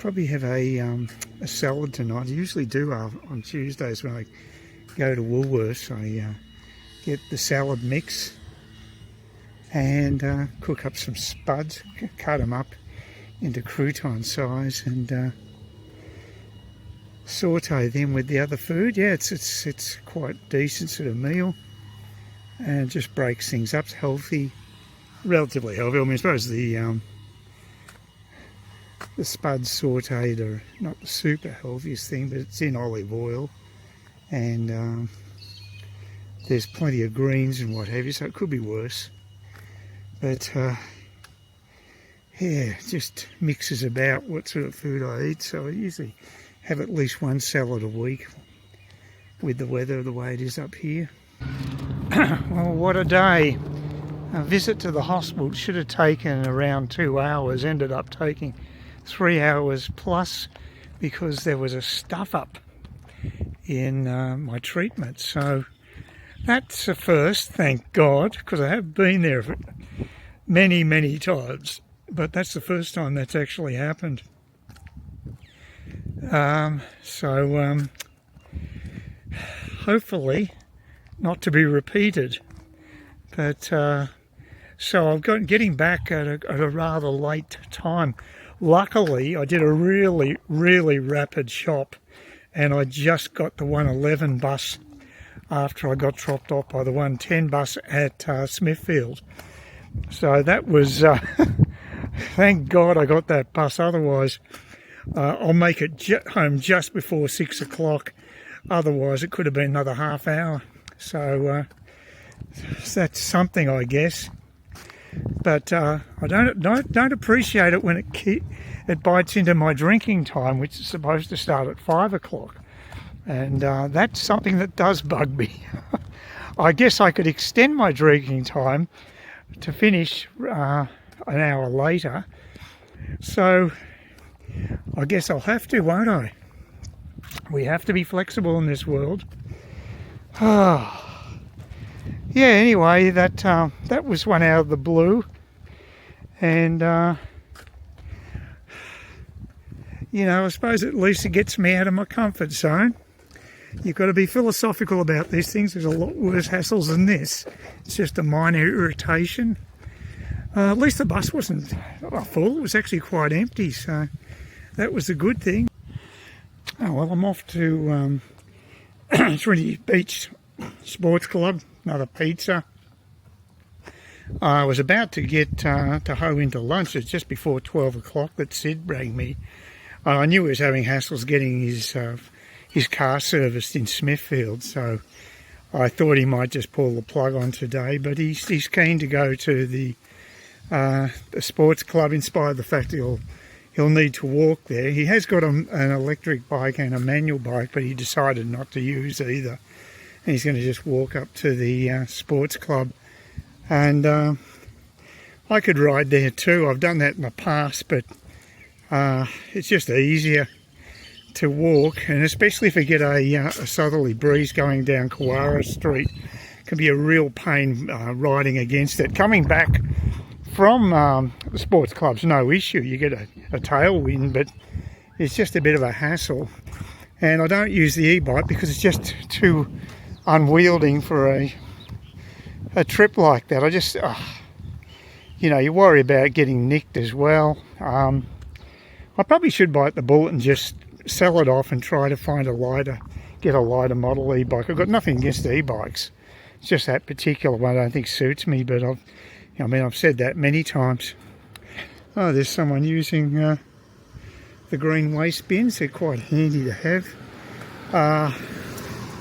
Probably have a salad tonight. I usually do on Tuesdays when I go to Woolworths. I get the salad mix and cook up some spuds, cut them up into crouton size, and saute them with the other food. Yeah, it's quite decent sort of meal, and it just breaks things up. It's healthy, relatively healthy. I mean, I suppose the spuds sauteed are not the super healthiest thing, but it's in olive oil, and there's plenty of greens and what have you, so it could be worse. But yeah, just mixes about what sort of food I eat, so I usually have at least one salad a week with the weather the way it is up here. Well, what a day. A visit to the hospital should have taken around 2 hours, ended up taking 3 hours plus, because there was a stuff up in my treatment. So that's a first, thank God, because I have been there for many times, but that's the first time that's actually happened. Hopefully not to be repeated. But so I've got getting back at a rather late time. Luckily, I did a really rapid shop, and I just got the 111 bus after I got dropped off by the 110 bus at Smithfield. So that was, thank God I got that bus. Otherwise, I'll make it home just before 6 o'clock. Otherwise, it could have been another half hour. So that's something, I guess. But I don't appreciate it when it bites into my drinking time, which is supposed to start at 5 o'clock. And that's something that does bug me. I guess I could extend my drinking time to finish an hour later. So I guess I'll have to, won't I? We have to be flexible in this world. Yeah, anyway, that was one out of the blue, and you know, I suppose at least it gets me out of my comfort zone. You've got to be philosophical about these things. There's a lot worse hassles than this. It's just a minor irritation. At least the bus wasn't full. It was actually quite empty, so that was a good thing. Oh well, I'm off to Trinity Beach Sports Club. Another pizza. I was about to get to hoe into lunch. It's just before 12 o'clock that Sid rang me. I knew he was having hassles getting his car serviced in Smithfield, so I thought he might just pull the plug on today. But he's keen to go to the sports club, in spite of the fact he'll need to walk there. He has got an electric bike and a manual bike, but he decided not to use either. And he's going to just walk up to the sports club, and I could ride there too. I've done that in the past, but it's just easier to walk, and especially if you get a southerly breeze going down Kawara Street, it can be a real pain riding against it. Coming back from the sports club's no issue. You get a tailwind, but it's just a bit of a hassle. And I don't use the e-bike because it's just too unwielding for a trip like that. I just, you know, you worry about getting nicked as well. I probably should bite the bullet and just sell it off and try to find get a lighter model e-bike. I've got nothing against e-bikes. It's just that particular one I don't think suits me, but I've said that many times. Oh, there's someone using the green waste bins. They're quite handy to have.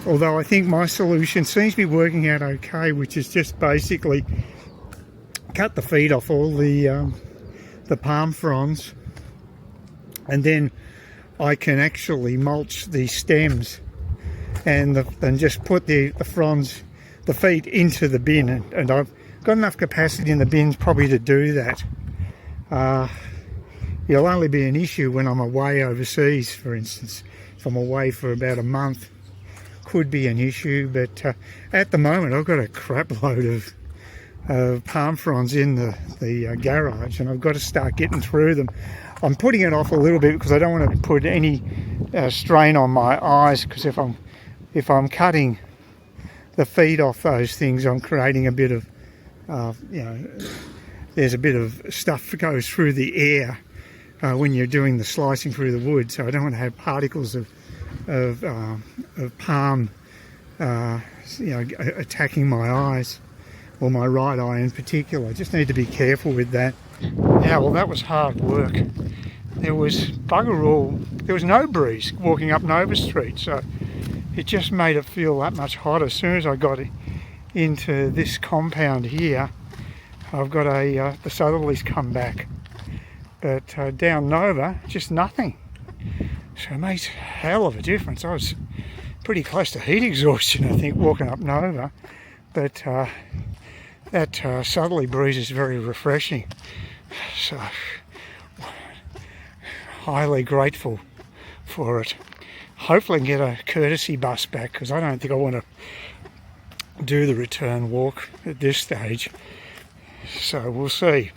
Although I think my solution seems to be working out okay, which is just basically cut the feet off all the palm fronds, and then I can actually mulch the stems and just put the fronds, the feet, into the bin, and I've got enough capacity in the bins probably to do that. It'll only be an issue when I'm away overseas, for instance. If I'm away for about a month, could be an issue, but at the moment I've got a crap load of palm fronds in the garage, and I've got to start getting through them. I'm putting it off a little bit because I don't want to put any strain on my eyes, because if I'm cutting the feed off those things, I'm creating a bit of, there's a bit of stuff that goes through the air when you're doing the slicing through the wood. So I don't want to have particles of palm, attacking my eyes, or my right eye in particular. I just need to be careful with that. Yeah, well, that was hard work. There was bugger all. There was no breeze walking up Nova Street, so it just made it feel that much hotter. As soon as I got into this compound here, I've got the southerlies come back, but down Nova, just nothing. So it makes a hell of a difference. I was pretty close to heat exhaustion, I think, walking up Nova, but that southerly breeze is very refreshing. So highly grateful for it. Hopefully I can get a courtesy bus back, because I don't think I want to do the return walk at this stage. So we'll see.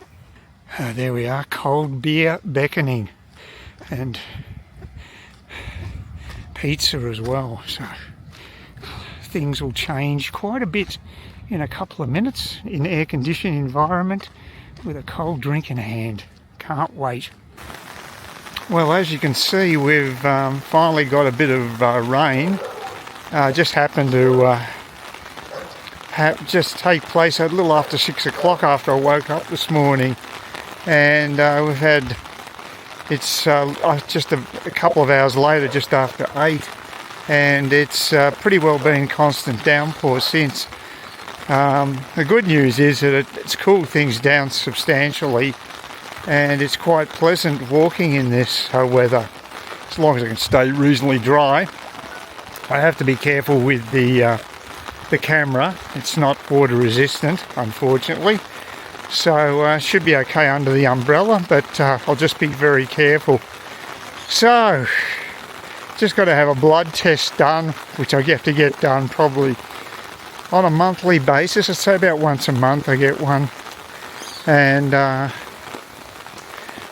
There we are, cold beer beckoning, and pizza as well. So things will change quite a bit in a couple of minutes in air-conditioned environment with a cold drink in hand. Can't wait. Well, as you can see, we've finally got a bit of rain. Just happened to just take place a little after 6 o'clock after I woke up this morning, and we've had, it's just a couple of hours later, just after 8, and it's pretty well been constant downpour since. The good news is that it's cooled things down substantially, and it's quite pleasant walking in this weather, as long as I can stay reasonably dry. I have to be careful with the camera. It's not water resistant, unfortunately, so should be okay under the umbrella, but I'll just be very careful. So just got to have a blood test done, which I have to get done probably on a monthly basis. I'd say about once a month I get one, and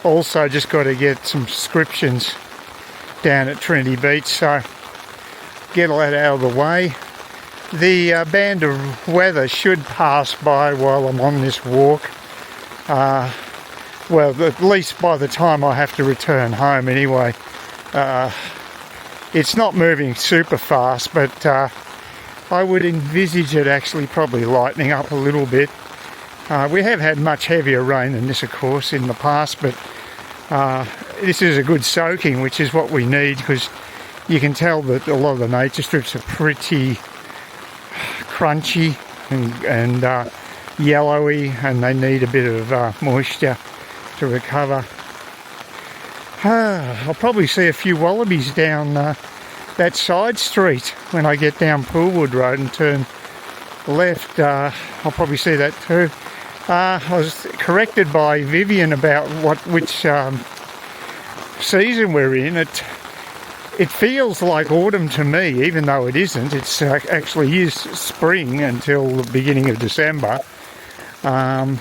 also just got to get some prescriptions down at Trinity Beach, so get all that out of the way. The band of weather should pass by while I'm on this walk. Well, at least by the time I have to return home anyway. It's not moving super fast, but I would envisage it actually probably lightening up a little bit. We have had much heavier rain than this, of course, in the past, but this is a good soaking, which is what we need, because you can tell that a lot of the nature strips are pretty crunchy and yellowy, and they need a bit of moisture to recover. I'll probably see a few wallabies down that side street when I get down Poolwood Road and turn left. I'll probably see that too. I was corrected by Vivian about which season we're in. It feels like autumn to me, even though it isn't. It's actually is spring until the beginning of December. But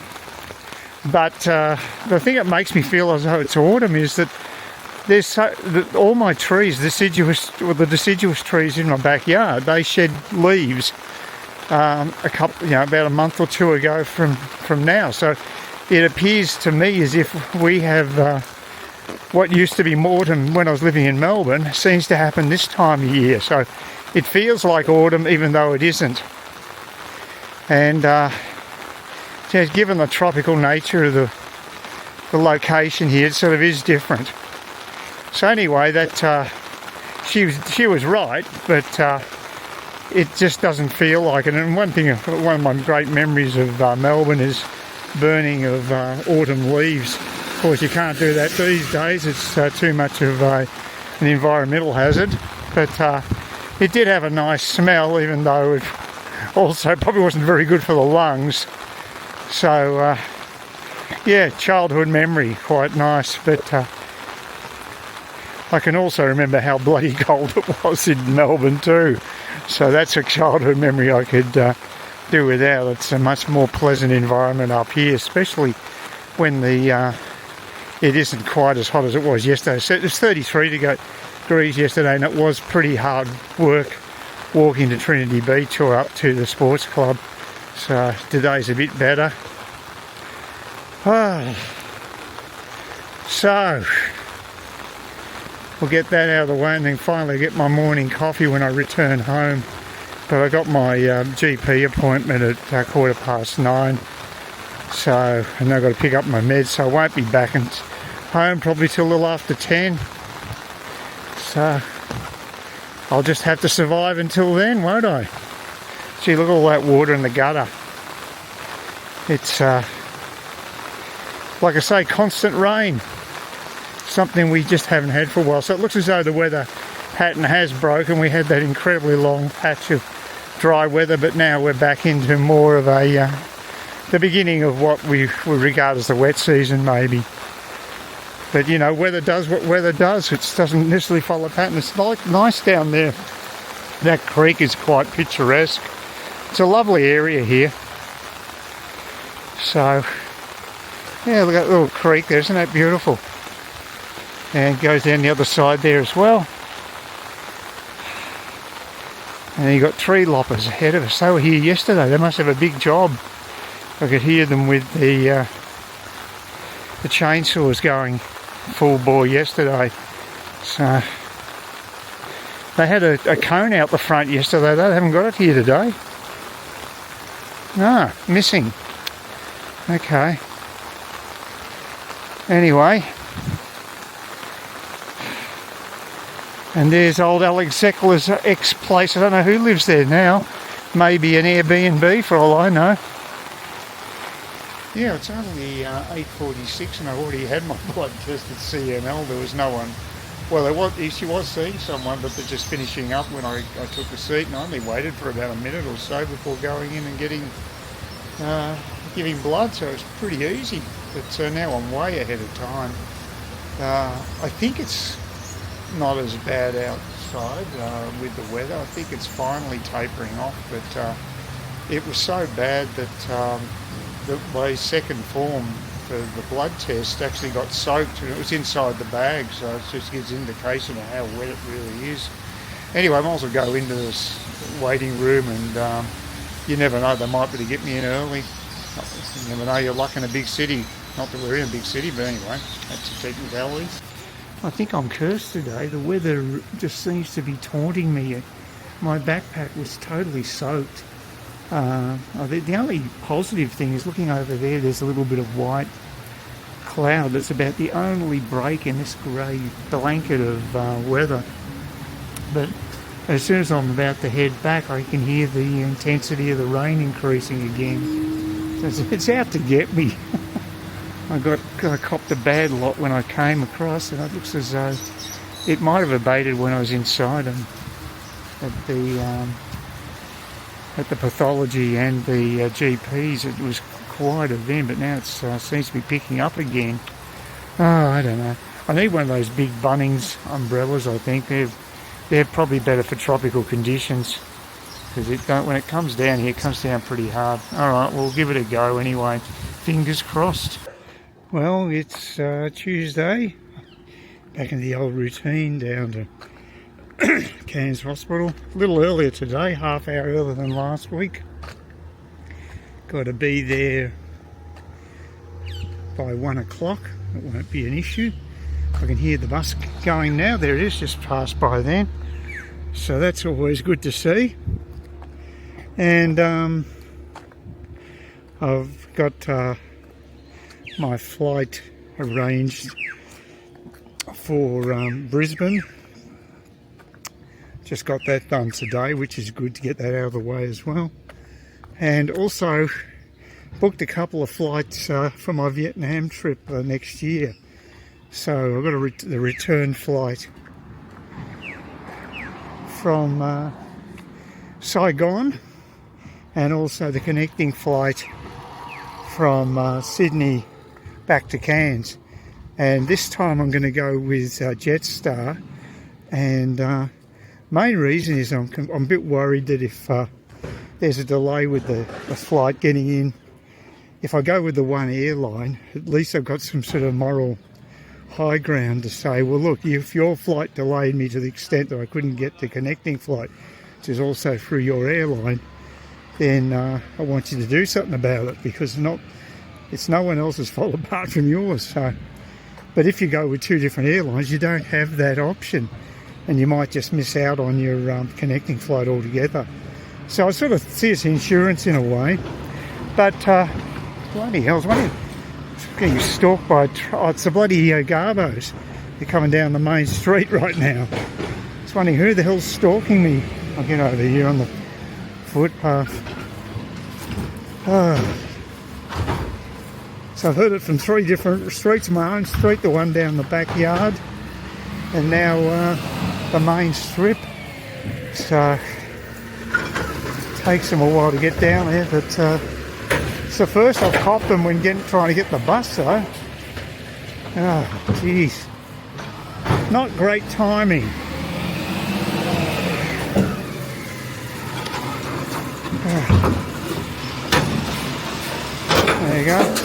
the thing that makes me feel as though it's autumn is that there's all my trees, the deciduous trees in my backyard, they shed leaves about a month or two ago from now. So it appears to me as if we have what used to be autumn when I was living in Melbourne seems to happen this time of year. So it feels like autumn even though it isn't. And given the tropical nature of the location here, it sort of is different. So anyway, that she was right, but it just doesn't feel like it. And one of my great memories of Melbourne is burning of autumn leaves. Of course, you can't do that these days. It's too much of an environmental hazard. But it did have a nice smell, even though it also probably wasn't very good for the lungs. So yeah, childhood memory, quite nice. But I can also remember how bloody cold it was in Melbourne too. So that's a childhood memory I could do without. It's a much more pleasant environment up here, especially when the it isn't quite as hot as it was yesterday. So it was 33 degrees yesterday, and it was pretty hard work walking to Trinity Beach or up to the sports club. So today's a bit better. So we'll get that out of the way and then finally get my morning coffee when I return home. But I got my GP appointment at 9:15. So, and I've got to pick up my meds, so I won't be back home probably till a little after 10. So I'll just have to survive until then, won't I? Gee, look at all that water in the gutter. It's, like I say, constant rain. Something we just haven't had for a while. So it looks as though the weather pattern has broken. We had that incredibly long patch of dry weather, but now we're back into more of a the beginning of what we would regard as the wet season, maybe. But you know, weather does what weather does. It doesn't necessarily follow a pattern. It's like nice down there. That creek is quite picturesque. It's a lovely area here. So yeah, look at that little creek there. Isn't that beautiful? And it goes down the other side there as well. And you've got tree loppers ahead of us. They were here yesterday. They must have a big job. I could hear them with the chainsaws going full bore yesterday. So they had a cone out the front yesterday. They haven't got it here today. No, missing. Okay. Anyway. And there's old Alex Zeckler's ex-place. I don't know who lives there now. Maybe an Airbnb for all I know. Yeah, it's only 8:46 and I already had my blood test at CML. There was no one. Well, she was seeing someone, but they're just finishing up when I took the seat, and I only waited for about a minute or so before going in and giving blood, so it's pretty easy. But now I'm way ahead of time. I think it's not as bad outside with the weather. I think it's finally tapering off, but it was so bad that my second form for the blood test actually got soaked, and it was inside the bag, so it just gives indication of how wet it really is. Anyway, I might as well go into this waiting room, and you never know, they might be able to get me in early. You never know, you're luck in a big city. Not that we're in a big city, but anyway, that's a technicality. I think I'm cursed today. The weather just seems to be taunting me. My backpack was totally soaked. The only positive thing is looking over there's a little bit of white cloud. That's about the only break in this grey blanket of weather. But as soon as I'm about to head back, I can hear the intensity of the rain increasing again. So it's out to get me. I copped a bad lot when I came across, and it looks as though it might have abated when I was inside them at the pathology and the GPs. It was quite a event, but now it seems to be picking up again. Oh, I don't know. I need one of those big Bunnings umbrellas. I think they're probably better for tropical conditions, because when it comes down here, it comes down pretty hard. All right, we'll give it a go anyway. Fingers crossed. Well, it's Tuesday, back in the old routine, down to Cairns Hospital. A little earlier today, half hour earlier than last week. Got to be there by 1 o'clock. It won't be an issue. I can hear the bus going now. There it is, just passed by then. So that's always good to see. And I've got my flight arranged for Brisbane. Just got that done today, which is good to get that out of the way as well. And also booked a couple of flights for my Vietnam trip next year. So I've got the return flight from Saigon, and also the connecting flight from Sydney back to Cairns. And this time I'm going to go with Jetstar, and main reason is I'm a bit worried that if there's a delay with the flight getting in, if I go with the one airline, at least I've got some sort of moral high ground to say, well, look, if your flight delayed me to the extent that I couldn't get the connecting flight, which is also through your airline, then I want you to do something about it, because it's no one else's fault apart from yours. So, but if you go with two different airlines, you don't have that option, and you might just miss out on your connecting flight altogether. So I sort of see it's insurance in a way, but bloody hell, it's getting stalked by it's the bloody garbos. They're coming down the main street right now. It's wondering who the hell's stalking me. I'll get over here on the footpath. So I've heard it from 3 different streets. My own street, the one down the backyard, and now the main strip. So it takes them a while to get down there, but it's the first I've copped them when trying to get the bus though. Oh, jeez. Not great timing. There you go.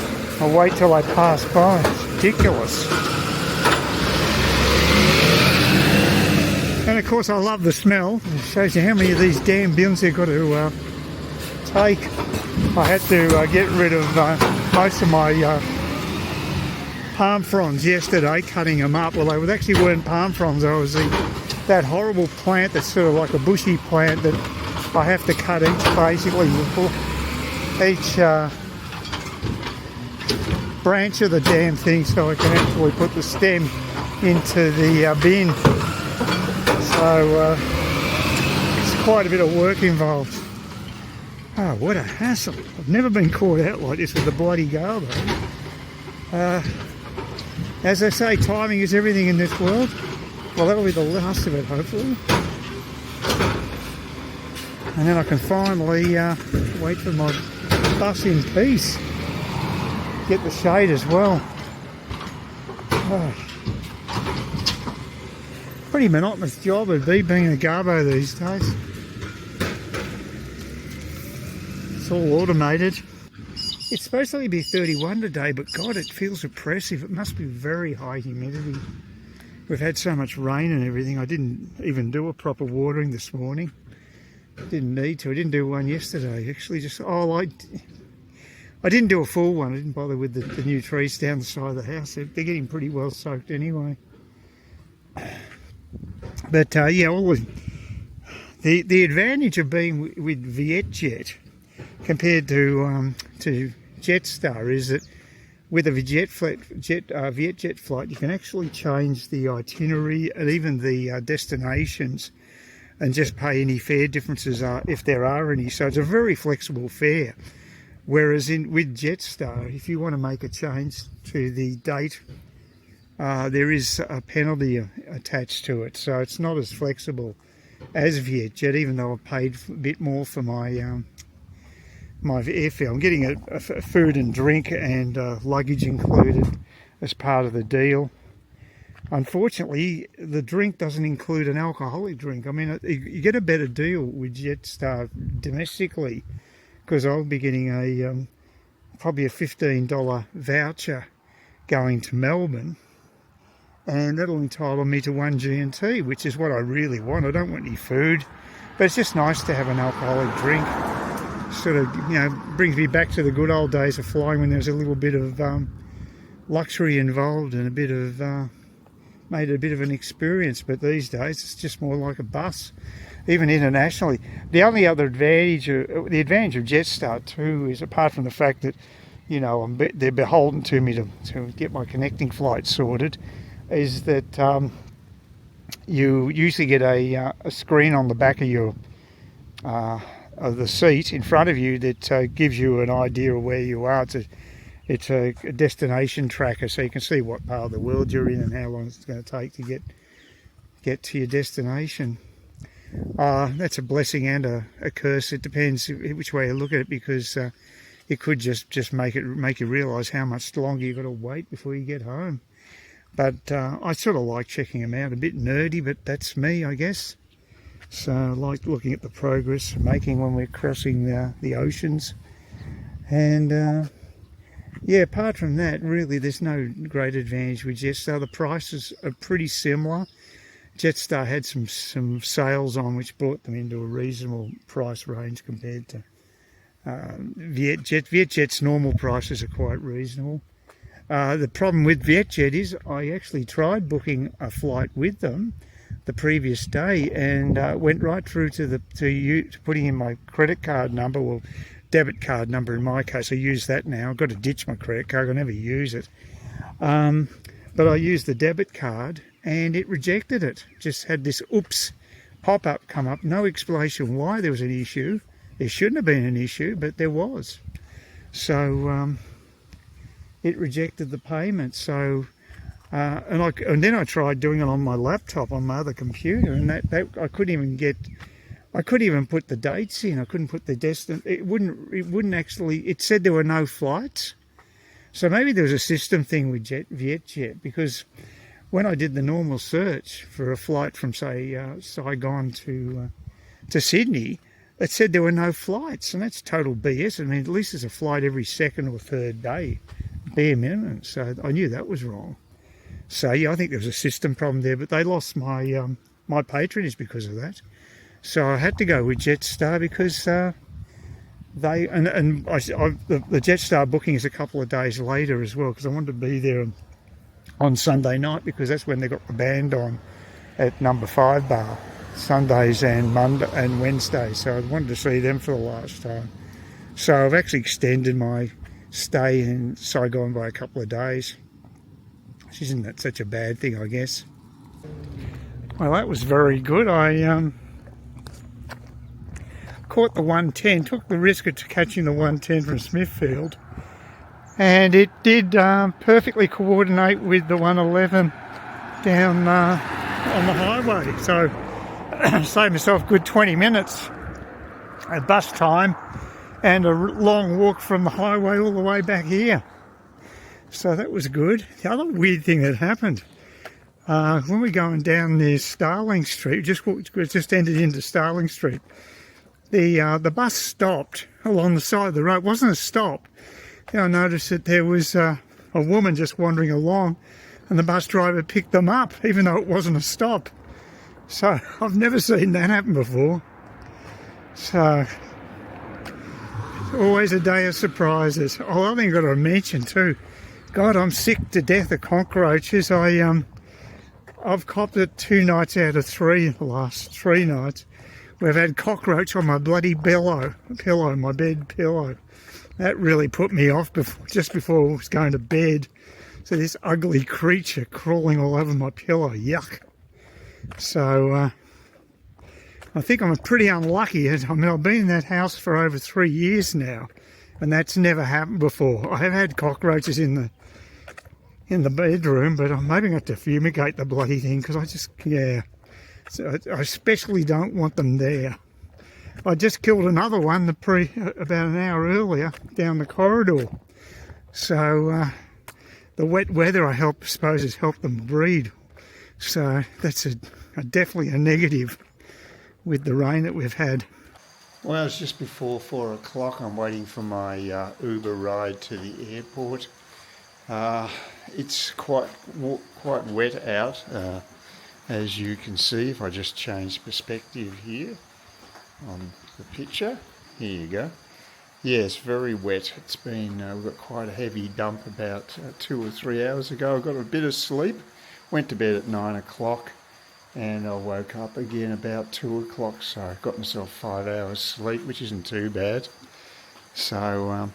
I'll wait till I pass by. It's ridiculous. And of course I love the smell. It shows you how many of these damn bins they've got to take. I had to get rid of most of my palm fronds yesterday, cutting them up. Well, they actually weren't palm fronds. They was that horrible plant that's sort of like a bushy plant that I have to cut each branch of the damn thing so I can actually put the stem into the bin. So it's quite a bit of work involved. Oh, what a hassle. I've never been caught out like this with the bloody garbo. As I say, timing is everything in this world. Well, that'll be the last of it, hopefully. And then I can finally wait for my bus in peace. Get the shade as well. Oh. Pretty monotonous job it'd be being a garbo these days. It's all automated. It's supposed to only be 31 today, but God, it feels oppressive. It must be very high humidity. We've had so much rain and everything. I didn't even do a proper watering this morning. Didn't need to. I didn't do one yesterday. Actually, I didn't do a full one. I didn't bother with the new trees down the side of the house. They're getting pretty well soaked anyway. But yeah, the advantage of being with Vietjet compared to Jetstar is that with a Vietjet flight, you can actually change the itinerary and even the destinations, and just pay any fare differences if there are any. So it's a very flexible fare. Whereas with Jetstar, if you want to make a change to the date, there is a penalty attached to it. So it's not as flexible as Vietjet, even though I paid a bit more for my my airfare. I'm getting a food and drink and luggage included as part of the deal. Unfortunately, the drink doesn't include an alcoholic drink. I mean, you get a better deal with Jetstar domestically, because I'll be getting probably a $15 voucher going to Melbourne, and that'll entitle me to 1 G&T, which is what I really want. I don't want any food, but it's just nice to have an alcoholic drink. Sort of, you know, brings me back to the good old days of flying when there was a little bit of luxury involved and a bit of made it a bit of an experience. But these days it's just more like a bus, even internationally. The only other advantage, the advantage of Jetstar too, is apart from the fact that, you know, they're beholden to me to get my connecting flight sorted, is that you usually get a screen on the back of your of the seat in front of you that gives you an idea of where you are. It's a destination tracker, so you can see what part of the world you're in and how long it's going to take to get to your destination. That's a blessing and a curse. It depends which way you look at it, because it could just make you realise how much longer you've got to wait before you get home. But I sort of like checking them out. A bit nerdy, but that's me, I guess. So I like looking at the progress we're making when we're crossing the oceans. And Yeah, apart from that, really, there's no great advantage with Jetstar. The prices are pretty similar. Jetstar had some sales on which brought them into a reasonable price range compared to Vietjet. Vietjet's normal prices are quite reasonable. The problem with Vietjet is I actually tried booking a flight with them the previous day and went right through to putting in my credit card number, well, debit card number in my case. I use that now. I've got to ditch my credit card. I never use it. But I used the debit card and it rejected it. Just had this oops pop-up come up. No explanation why there was an issue. There shouldn't have been an issue, but there was. So it rejected the payment. So and then I tried doing it on my laptop on my other computer, and that I couldn't even put the dates in. I couldn't put the destination. It wouldn't actually. It said there were no flights. So maybe there was a system thing with Vietjet, because when I did the normal search for a flight from, say, Saigon to Sydney, it said there were no flights, and that's total BS. I mean, at least there's a flight every second or third day, bare minimum. So I knew that was wrong. So yeah, I think there was a system problem there, but they lost my my patronage because of that. So I had to go with Jetstar because the Jetstar booking is a couple of days later as well, because I wanted to be there on Sunday night, because that's when they got the band on at number 5 bar, Sundays and Monday and Wednesdays. So I wanted to see them for the last time. So I've actually extended my stay in Saigon by a couple of days. Isn't that such a bad thing, I guess? Well, that was very good. I caught the 110, took the risk of catching the 110 from Smithfield, and it did perfectly coordinate with the 111 down on the highway. So saved myself a good 20 minutes at bus time and a long walk from the highway all the way back here. So that was good. The other weird thing that happened, when we're going down near Starling Street, we just entered into Starling Street, the bus stopped along the side of the road. It wasn't a stop. Then I noticed that there was a woman just wandering along, and the bus driver picked them up, even though it wasn't a stop. So I've never seen that happen before. So it's always a day of surprises. Oh, I think I've got to mention too, God, I'm sick to death of cockroaches. I've copped it 2 nights out of 3 the last 3 nights. We've had cockroach on my bloody my bed pillow. That really put me off just before I was going to bed. So this ugly creature crawling all over my pillow, yuck. So I think I'm pretty unlucky. I mean, I've been in that house for over 3 years now, and that's never happened before. I have had cockroaches in the bedroom, but I'm maybe going to have to fumigate the bloody thing, because so I especially don't want them there. I just killed another one about an hour earlier down the corridor. So the wet weather, I suppose, has helped them breed. So that's definitely a negative with the rain that we've had. Well, it's just before 4 o'clock. I'm waiting for my Uber ride to the airport. It's quite wet out, as you can see if I just change perspective here on the picture. Here you go. Yeah, it's very wet. It's been, we've got quite a heavy dump about 2 or 3 hours ago. I got a bit of sleep, went to bed at 9 o'clock, and I woke up again about 2 o'clock, so I got myself 5 hours sleep, which isn't too bad. So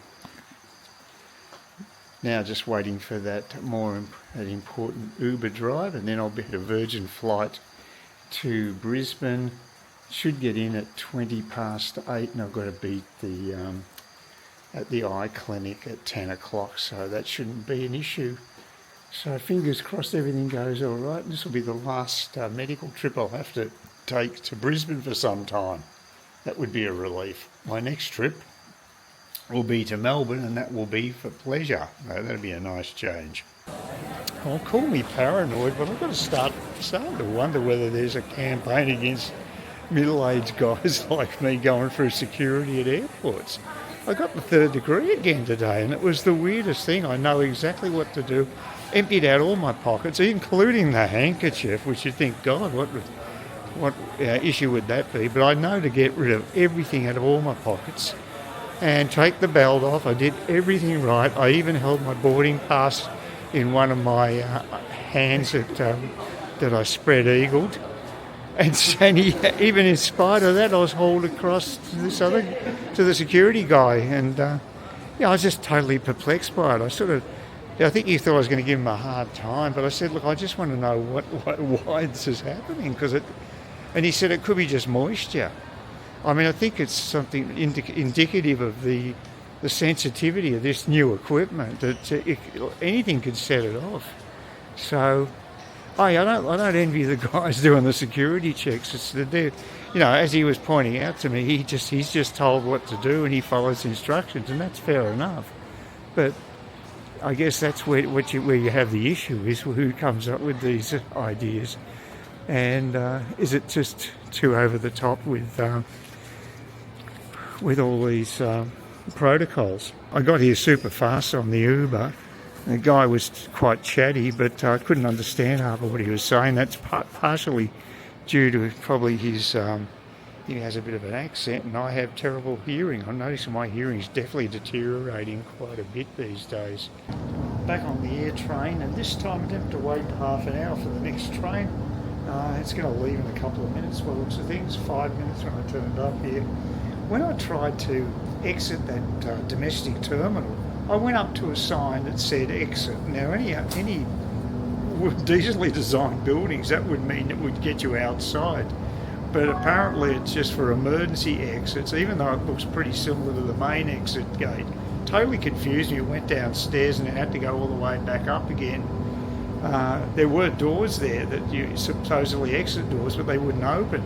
now just waiting for that important Uber drive, and then I'll be at a Virgin flight to Brisbane. Should get in at 8:20, and I've got to be at the eye clinic at 10 o'clock, so that shouldn't be an issue. So fingers crossed everything goes all right. This will be the last medical trip I'll have to take to Brisbane for some time. That would be a relief. My next trip will be to Melbourne, and that will be for pleasure. That'll be a nice change. Well, call me paranoid, but I've got to start to wonder whether there's a campaign against middle-aged guys like me going through security at airports. I got the 3rd degree again today, and it was the weirdest thing. I know exactly what to do. Emptied out all my pockets, including the handkerchief, which you think, God, what issue would that be? But I know to get rid of everything out of all my pockets and take the belt off. I did everything right. I even held my boarding pass in one of my hands that I spread-eagled. And even in spite of that, I was hauled across to the security guy. And I was just totally perplexed by it. I think he thought I was going to give him a hard time, but I said, look, I just want to know why this is happening. And he said it could be just moisture. I mean, I think it's something indicative of the sensitivity of this new equipment, that anything could set it off. So, I don't envy the guys doing the security checks. It's as he was pointing out to me, he's just told what to do and he follows instructions, and that's fair enough. But I guess that's where you have the issue, is who comes up with these ideas, and is it just too over the top with all these protocols? I got here super fast on the Uber. The guy was quite chatty, but I couldn't understand half of what he was saying. That's partially due to probably his... he has a bit of an accent, and I have terrible hearing. I'm noticing my hearing is definitely deteriorating quite a bit these days. Back on the air train, and this time I didn't have to wait half an hour for the next train. It's going to leave in a couple of minutes by the looks of things, 5 minutes when I turned up here. When I tried to exit that domestic terminal, I went up to a sign that said exit. Now, any decently designed buildings, that would mean it would get you outside. But apparently it's just for emergency exits, even though it looks pretty similar to the main exit gate. Totally confused me. Went downstairs and had to go all the way back up again. There were doors there that you supposedly exit doors, but they wouldn't open.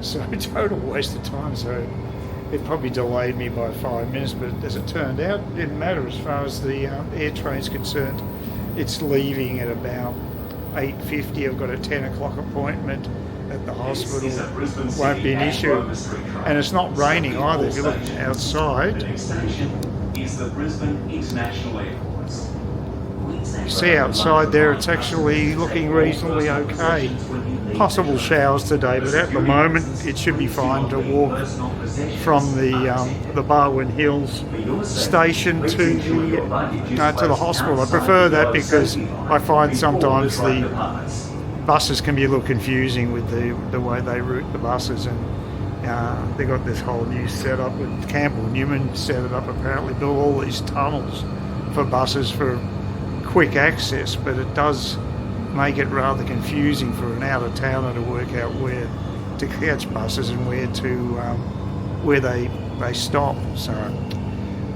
So total waste of time. So it probably delayed me by 5 minutes, but as it turned out, it didn't matter as far as the air train's concerned. It's leaving at about 8:50. I've got a 10 o'clock appointment at the hospital. It won't be an issue. And it's not raining either. If you look outside, the next station is the Brisbane International Airport. You see outside there, it's actually looking reasonably okay. Possible showers today, but at the moment it should be fine to walk from the Barwon Hills station to the hospital. I prefer that because I find sometimes the buses can be a little confusing with the way they route the buses, and they got this whole new setup with Campbell Newman set it up, apparently built all these tunnels for buses for quick access, but it does make it rather confusing for an out-of-towner to work out where to catch buses and where they stop. So,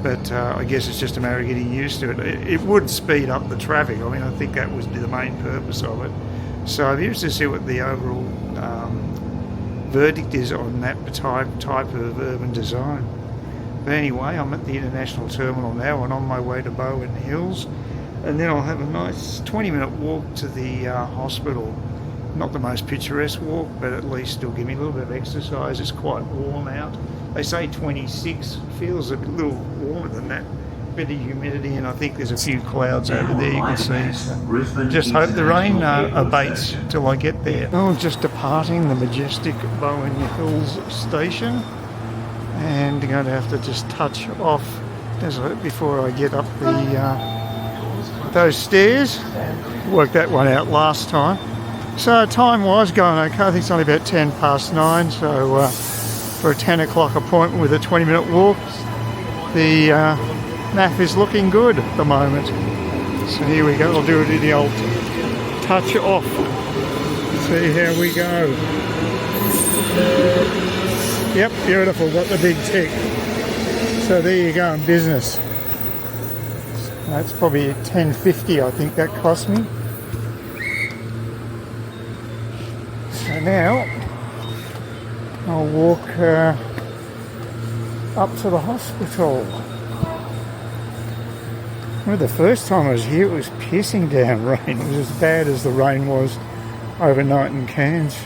but I guess it's just a matter of getting used to it. It would speed up the traffic. I mean, I think that was the main purpose of it. So I'm interested to see what the overall verdict is on that type of urban design. But anyway, I'm at the international terminal now and on my way to Barwon Hills, and then I'll have a nice 20-minute walk to the hospital. Not the most picturesque walk, but at least it'll give me a little bit of exercise. It's quite warm out. They say 26, feels a little warmer than that. Bit of humidity, and I think there's a few clouds over there you can see. Just hope the rain abates till I get there. Oh, just departing the majestic Barwon Hills station, and I'm going to have to just touch off before I get up those stairs. Worked that one out last time. So time was going okay. I think it's only about 9:10. So for a 10 o'clock appointment with a 20-minute walk, the NAF is looking good at the moment. So here we go. I'll do it in the old touch off. See how we go. Yep, beautiful. Got the big tick. So there you go in business. That's probably $10.50. I think that cost me. So now I'll walk up to the hospital. Well, the first time I was here, it was pissing down rain. It was as bad as the rain was overnight in Cairns.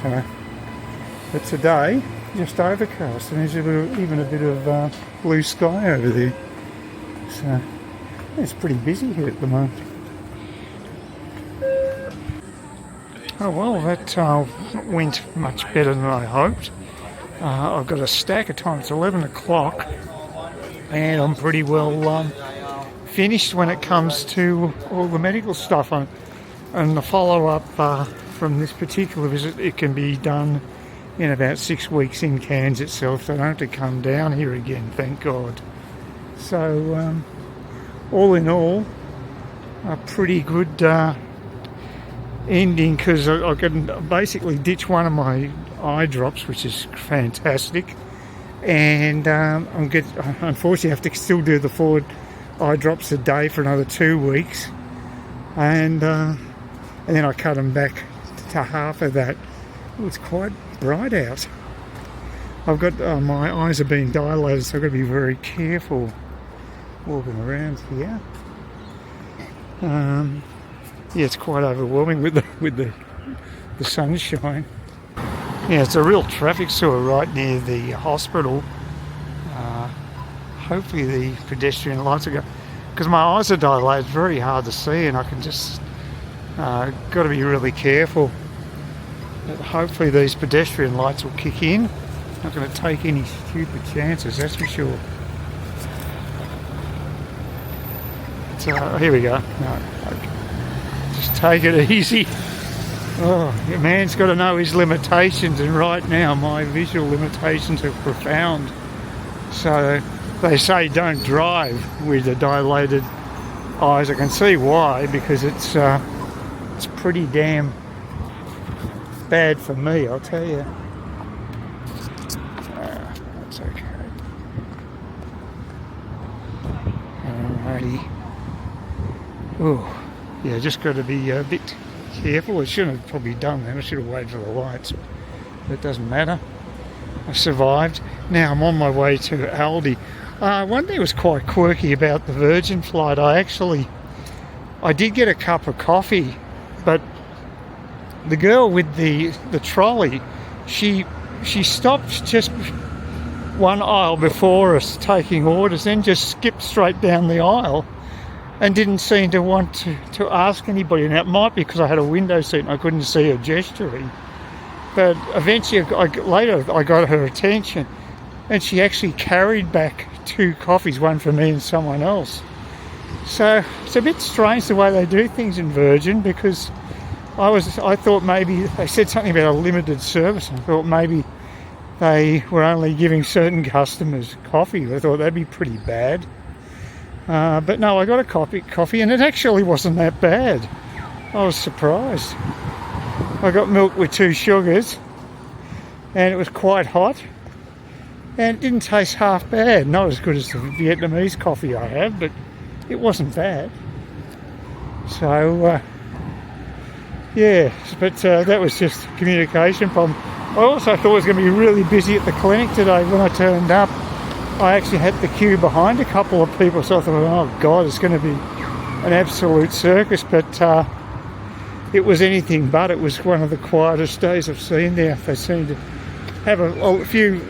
But today, just overcast, and there's even a bit of blue sky over there. So it's pretty busy here at the moment. Oh well, that went much better than I hoped. I've got a stack of time. It's 11 o'clock, and I'm pretty well finished when it comes to all the medical stuff. And the follow-up from this particular visit, it can be done in about 6 weeks in Cairns itself. So I don't have to come down here again, thank God. So all in all, a pretty good ending, because I can basically ditch one of my eye drops, which is fantastic, and unfortunately have to still do the 4 eye drops a day for another 2 weeks, and then I cut them back to half of that. It's quite bright out. I've got my eyes are being dilated, so I've got to be very careful walking around here. Yeah, it's quite overwhelming with the sunshine. Yeah, it's a real traffic sewer right near the hospital. Hopefully the pedestrian lights are going, because my eyes are dilated, it's very hard to see, and I can just got to be really careful. But hopefully these pedestrian lights will kick in. Not going to take any stupid chances, that's for sure. So here we go. No, okay. Just take it easy. Oh, a man's got to know his limitations, and right now my visual limitations are profound. So they say don't drive with the dilated eyes. I can see why, because it's pretty damn bad for me, I'll tell you. That's okay. Alrighty. Oh. Yeah, just got to be a bit careful. I shouldn't have probably done that. I should have waited for the lights. But it doesn't matter. I survived. Now I'm on my way to Aldi. One thing was quite quirky about the Virgin flight. I did get a cup of coffee, but the girl with the trolley, she stopped just one aisle before us taking orders, then just skipped straight down the aisle, and didn't seem to want to ask anybody. Now, it might be because I had a window seat and I couldn't see her gesturing. But eventually, later, I got her attention, and she actually carried back 2 coffees, one for me and someone else. So it's a bit strange the way they do things in Virgin, because I thought maybe they said something about a limited service. I thought maybe they were only giving certain customers coffee. I thought that'd be pretty bad. But no, I got a coffee, and it actually wasn't that bad. I was surprised. I got milk with 2 sugars, and it was quite hot, and it didn't taste half bad. Not as good as the Vietnamese coffee I have, but it wasn't bad. So, yeah, but that was just a communication problem. I also thought it was going to be really busy at the clinic today. When I turned up, I actually had to queue behind a couple of people, so I thought, oh God, it's going to be an absolute circus. But it was anything but. It was one of the quietest days I've seen there. They seemed to have a few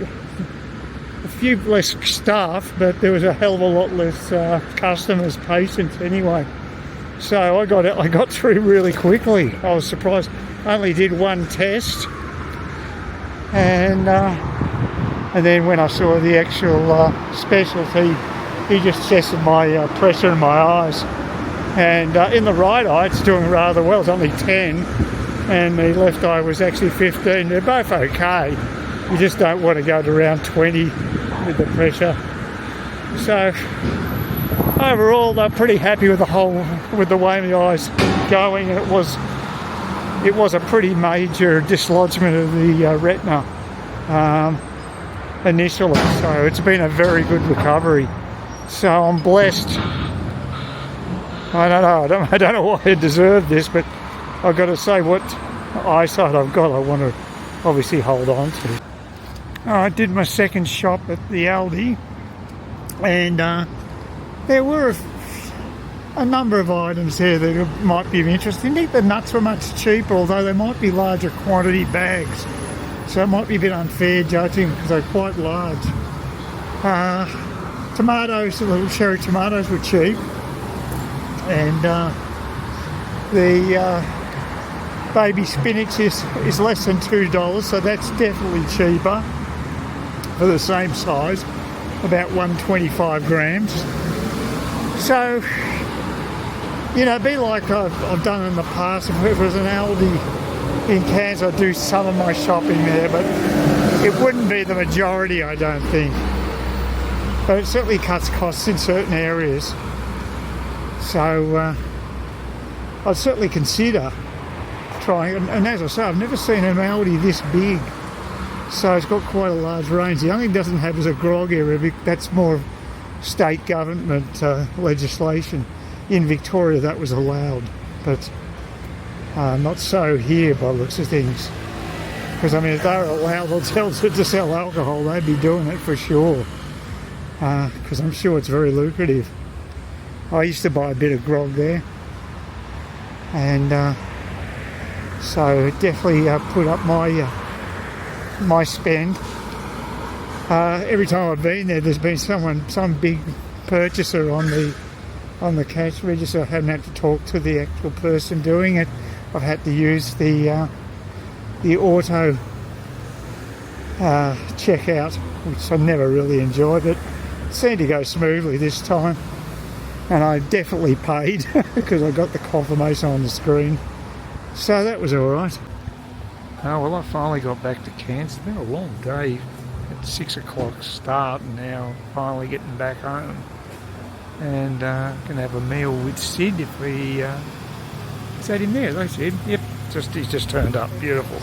less staff, but there was a hell of a lot less customers, patients anyway. So I got through really quickly. I was surprised. I only did 1 test, and then when I saw the actual specialty, he just tested my pressure in my eyes. And in the right eye, it's doing rather well. It's only 10, and the left eye was actually 15. They're both okay. You just don't want to go to around 20 with the pressure. So overall, they're pretty happy with the way my eyes going. It was a pretty major dislodgement of the retina initially, so it's been a very good recovery. So I'm blessed. I don't know why I deserve this, but I've got to say, what eyesight I've got, I want to obviously hold on to. I did my second shop at the Aldi, and there were a number of items there that might be of interest. I think the nuts were much cheaper, although they might be larger quantity bags. so it might be a bit unfair judging because they're quite large. Tomatoes, the little cherry tomatoes were cheap, and the baby spinach is less than $2, so that's definitely cheaper for the same size, about 125 grams. So, you know, be like I've done in the past. If it was an Aldi in Cairns, I'd do some of my shopping there, but it wouldn't be the majority, I don't think. But it certainly cuts costs in certain areas. So I'd certainly consider trying, and as I say, I've never seen an Aldi this big, so it's got quite a large range. The only thing it doesn't have is a grog area. That's more state government legislation. In Victoria that was allowed, but not so here by the looks of things, because I mean if they were allowed hotels to sell alcohol, they'd be doing it for sure, because I'm sure it's very lucrative. I used to buy a bit of grog there, and so definitely put up my spend. Every time I've been there, there's been some big purchaser on the cash register. I haven't had to talk to the actual person doing it. I've had to use the auto checkout, which I never really enjoyed, but it seemed to go smoothly this time. And I definitely paid because I got the confirmation on the screen. So that was alright. Oh, well, I finally got back to Cairns. It's been a long day. At 6 o'clock start, and now finally getting back home. And going to have a meal with Sid if we... is that him there? They said, yep, he's just turned up. Beautiful.